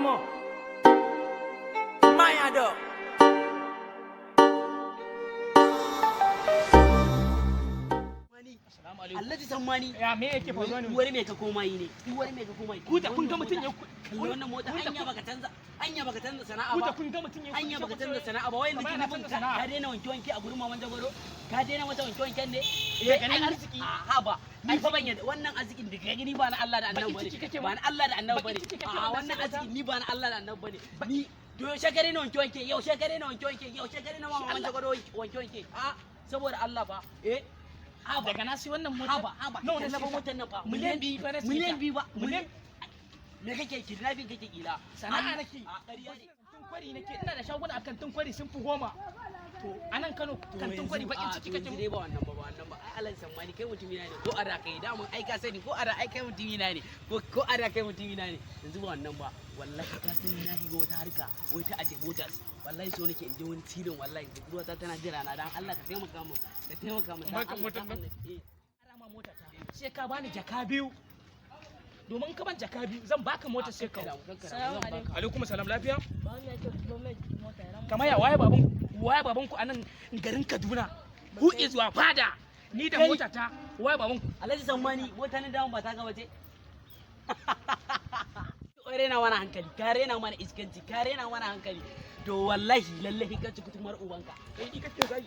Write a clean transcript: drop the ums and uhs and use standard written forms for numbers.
more. Maya do. Allah ji sammani Ya me yake faruwa ne? wani me ka koma yi ne wani me ka koma yi Ku da kun ga mutun ya wannan mota anya baka canza sana'a ku ba da kun ga mutun ya anya baka canza sana'a ba wai yanzu kin nufin ka daina wanke wanke a gurin maman jagoro ka daina mata wanke wanken ne ganin arziki. ha ba ni fa ban yadda wannan arzikin da gani ba na Allah da Annabi bane ba na Allah da Annabi bane a wannan arzikin ni ba na Allah da Annabi bane ni to yaushe gare na wanke wanke yaushe gare na wanke wanke yaushe gare na maman jagoro wanke wanke a saboda Allah ba daga na sai wannan mota haba nawa ne laba motar nan fa miliyan 2 fa na miliyan 2 ba miliyan me kake kidnapping kake kila sana'a nake a ƙarya ne kantin kwari nake ina da shaguna a kantin kwari sun fi 10 to anan Kano kantin kwari bakin ciki kake dai ba wannan ba ai Allah sammani kai mutumi na ne ko ara kai da mun ai ka sani ko ara ai kai mutumi na ne ko ara kai mutumi na ne yanzu ba wannan ba wallahi ka sani na shiga wata harka wai ta aje motas wallahi so nake in je wani tirin wallahi ruwa ta tana jira na dan Allah ka taimaka mu dan Allah arama mota ta sai ka bani jaka biyu domin ka ban jaka biyu zan baka mota sai ka alaikum salam lafiya kamar ya waye baban ku anan garin Kaduna hu zuwa fada ni da mota ta waye baban ku Alhaji Sammani mota ne dawon ba ta ga waje rena mana hankali ka rena mana iskanci ka rena mana hankali to wallahi lallahi ka ci kutumar ubanka kai kake zai